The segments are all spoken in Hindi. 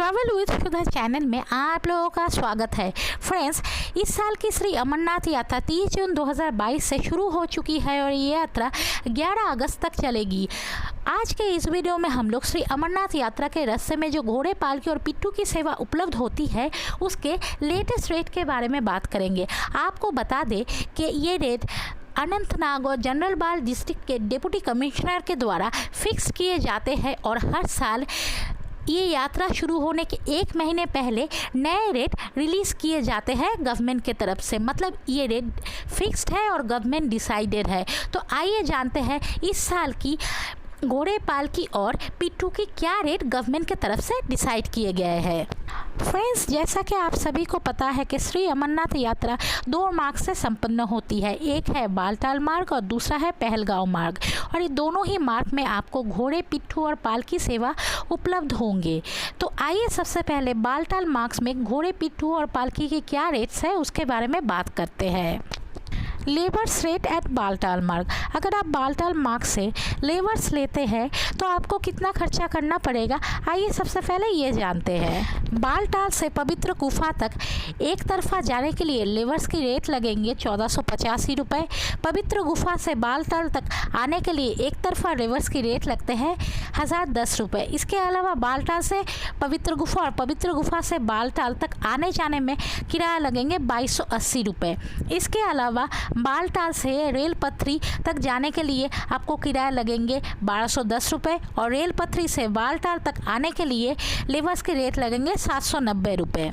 ट्रैवल विद सुधा चैनल में आप लोगों का स्वागत है। फ्रेंड्स, इस साल की श्री अमरनाथ यात्रा 30 जून 2022 से शुरू हो चुकी है और ये यात्रा 11 अगस्त तक चलेगी। आज के इस वीडियो में हम लोग श्री अमरनाथ यात्रा के रास्ते में जो घोड़े पालकी और पिट्ठू की सेवा उपलब्ध होती है उसके लेटेस्ट रेट के बारे में बात करेंगे। आपको बता दें कि ये रेट अनंतनाग और जनरल बाल डिस्ट्रिक्ट के डिप्टी कमिश्नर के द्वारा फिक्स किए जाते हैं और हर साल ये यात्रा शुरू होने के 1 महीने पहले नए रेट रिलीज़ किए जाते हैं गवर्नमेंट के तरफ से। मतलब ये रेट फिक्स्ड है और गवर्नमेंट डिसाइडेड है। तो आइए जानते हैं इस साल की घोड़े पालकी और पिट्ठू की क्या रेट गवर्नमेंट के तरफ से डिसाइड किए गए हैं। फ्रेंड्स, जैसा कि आप सभी को पता है कि श्री अमरनाथ यात्रा 2 मार्ग से संपन्न होती है। एक है बालटाल मार्ग और दूसरा है पहलगांव मार्ग, और ये दोनों ही मार्ग में आपको घोड़े, पिट्ठू और पालकी सेवा उपलब्ध होंगे। तो आइए सबसे पहले बालटाल मार्ग में घोड़े, पिट्ठू और पालकी के क्या रेट्स है उसके बारे में बात करते हैं। लेबर्स रेट एट बालटाल मार्ग। अगर आप बालटाल मार्ग से लेबर्स लेते हैं तो आपको कितना खर्चा करना पड़ेगा, आइए सबसे पहले ये जानते हैं। बालटाल से पवित्र गुफा तक एक तरफा जाने के लिए लेबर्स की रेट लगेंगे 1485 रुपये। पवित्र गुफा से बालटाल तक आने के लिए एक तरफा लेबर्स की रेट लगते हैं 1010 रुपये। इसके अलावा बालटाल से पवित्र गुफा और पवित्र गुफा से बालटाल तक आने जाने में किराया लगेंगे 2280 रुपये। इसके अलावा बालटाल से रेल पथरी तक जाने के लिए आपको किराया लगेंगे 1210 रुपये और रेल पथरी से बालटाल तक आने के लिए लेबर्स के रेट लगेंगे 790 रुपये।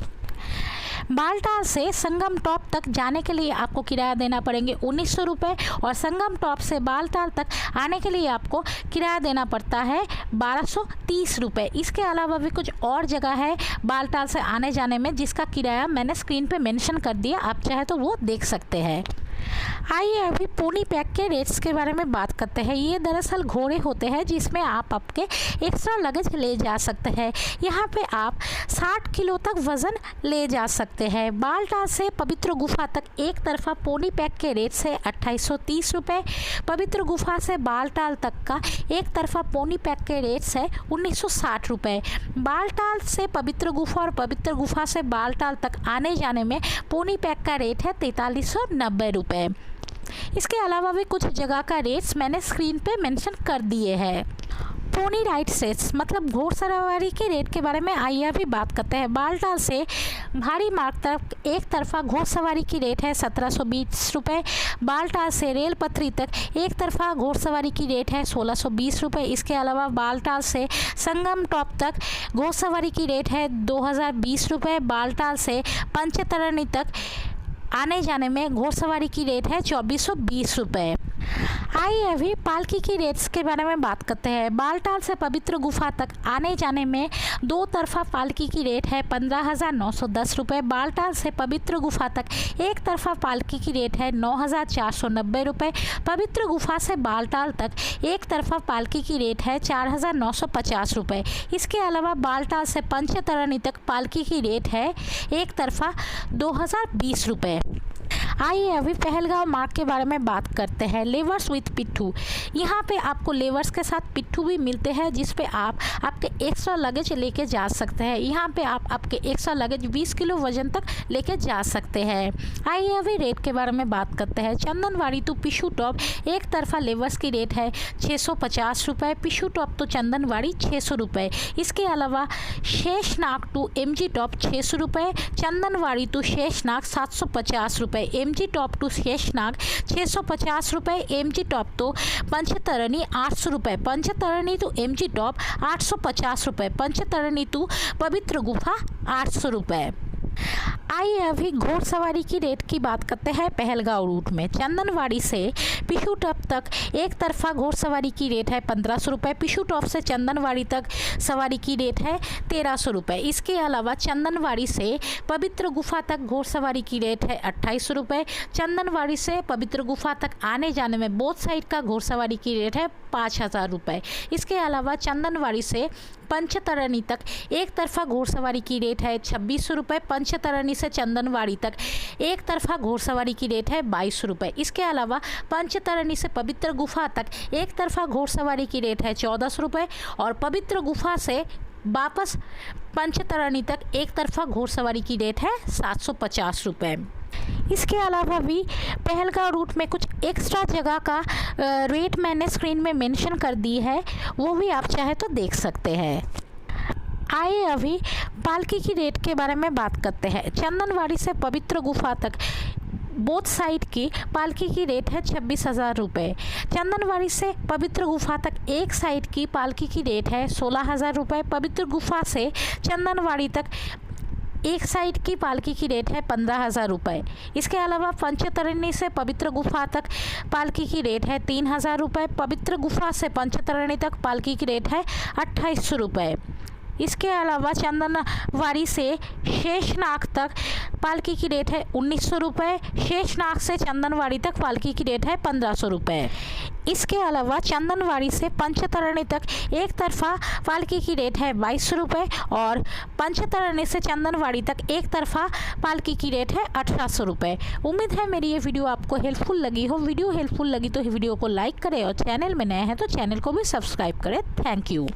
बालटाल से संगम टॉप तक जाने के लिए आपको किराया देना पड़ेंगे 1900 रुपये और संगम टॉप से बालटाल तक आने के लिए आपको किराया देना पड़ता है 1230 रुपये। इसके अलावा भी कुछ और जगह है बालटाल से आने जाने में जिसका किराया मैंने स्क्रीन पे मेंशन कर दिया, आप चाहे तो वो देख सकते हैं। आइए अभी पोनी पैक के रेट्स के बारे में बात करते हैं। ये दरअसल घोड़े होते हैं जिसमें आप आपके एक्स्ट्रा लगेज ले जा सकते हैं। यहाँ पे आप 60 किलो तक वज़न ले जा सकते हैं। बालटाल से पवित्र गुफा तक एक तरफा पोनी पैक के रेट से 2830 रुपये। पवित्र गुफा से बालटाल तक का एक तरफा पोनी पैक के रेट से 1960 रुपये। बालटाल से पवित्र गुफा और पवित्र गुफा से बालटाल तक आने जाने में पोनी पैक का रेट है 4390 रुपये। इसके अलावा भी कुछ जगह का रेट्स मैंने स्क्रीन पे मेंशन कर दिए हैं। पोनी राइड सेट्स मतलब घोड़सवारी के रेट के बारे में आइए अभी बात करते हैं। बालटाल से भारी मार्ग तक एक तरफा घोड़सवारी की रेट है 1720 रुपये। बालटाल से रेल पथरी तक एक तरफा घोड़सवारी की रेट है 1620 रुपये। इसके अलावा बालटाल से संगम टॉप तक घोड़सवारी की रेट है 2020 रुपये। बालटाल से पंचतरणी तक आने जाने में घोड़सवारी की रेट है 2420 रुपये। आइए अभी पालकी की रेट्स के बारे में बात करते हैं। बालटाल से पवित्र गुफा तक आने जाने में 2 तरफा पालकी की रेट है 15,910 रुपये। बालटाल से पवित्र गुफा तक एक तरफा पालकी की रेट है 9,490 रुपये। पवित्र गुफा से बालटाल तक एक तरफा पालकी की रेट है 4,950 रुपये। इसके अलावा बालटाल से पंचतरणी तक पालकी की रेट है एक तरफा 2,020 रुपये। आइए अभी पहलगांव मार्ग के बारे में बात करते हैं। लेबर्स विथ पिट्ठू। यहाँ पे आपको लेबर्स के साथ पिट्ठू भी मिलते हैं जिस पे आप आपके एक्स्ट्रा लगेज लेके जा सकते हैं। यहाँ पे आप आपके एक्स्ट्रा लगेज 20 किलो वजन तक लेके जा सकते हैं। आइए अभी रेट के बारे में बात करते हैं। चंदनवाड़ी टू पिशू टॉप एक तरफा लेबर्स की रेट है 650 रुपये। पिशू टॉप तो चंदनवाड़ी 600 रुपये। इसके अलावा शेषनाग टू MG टॉप 600 रुपये। चंदनवाड़ी टू शेषनाग 750 रुपये। MG टॉप टू शेषनाग 650 रुपये। MG टॉप तो पंचतरणी 800 रुपये। पंचतरणी टू MG टॉप 850 रुपये। पंचतरणी टू पवित्र गुफा 800 रुपये। आइए अभी घोड़सवारी की रेट की बात करते हैं। पहलगांव रूट में चंदनवाड़ी से पिशू टॉप तक एक तरफा घोड़सवारी की रेट है 1500 रुपये। पिशू टॉप से चंदनवाड़ी तक सवारी की रेट है 1300 रुपये। इसके अलावा चंदनवाड़ी से पवित्र गुफा तक घोड़सवारी की रेट है 2800 रुपये। चंदनवाड़ी से पवित्र गुफा तक आने जाने में बोथ साइड का घोड़सवारी की रेट है 5000 रुपये। इसके अलावा चंदनवाड़ी से पंचतरणी तक एक तरफा घोड़सवारी की रेट है 2600 रुपये। पंचतरणी से चंदनवाड़ी तक एक तरफा घोड़सवारी की रेट है 2200 रुपये। इसके अलावा पंचतरणी से पवित्र गुफा तक एक तरफा घोड़सवारी की रेट है 1400 रुपये और पवित्र गुफा से वापस पंचतरणी तक एक तरफा घोड़सवारी की रेट है 750 रुपये। इसके अलावा भी पहलगाम रूट में कुछ एक्स्ट्रा जगह का रेट मैंने स्क्रीन में मेंशन कर दी है, वो भी आप चाहे तो देख सकते हैं। आइए अभी पालकी की रेट के बारे में बात करते हैं। चंदनवाड़ी से पवित्र गुफा तक बोथ साइड की पालकी की रेट है 26,000 रुपये। चंदनवाड़ी से पवित्र गुफा तक एक साइड की पालकी की रेट है 16,000 रुपये। पवित्र गुफा से चंदनवाड़ी तक एक साइड की पालकी की रेट है 15,000 रुपये। इसके अलावा पंचतरणी से पवित्र गुफा तक पालकी की रेट है 3,000 रुपये। पवित्र गुफा से पंचतरणी तक पालकी की रेट है 2800 रुपये। इसके अलावा चंदनवाड़ी से शेषनाग तक पालकी की रेट है 1900 रुपये। शेषनाग से चंदनवाड़ी तक पालकी की रेट है 1500 रुपये। इसके अलावा चंदनवाड़ी से पंचतरणी तक एक तरफा पालकी की रेट है 2200 रुपये और पंचतरणी से चंदनवाड़ी तक एक तरफा पालकी की रेट है 1800 रुपये। उम्मीद है मेरी ये वीडियो आपको हेल्पफुल लगी हो। वीडियो हेल्पफुल लगी तो वीडियो को लाइक करें और चैनल में नए हैं तो चैनल को भी सब्सक्राइब करें। Thank you.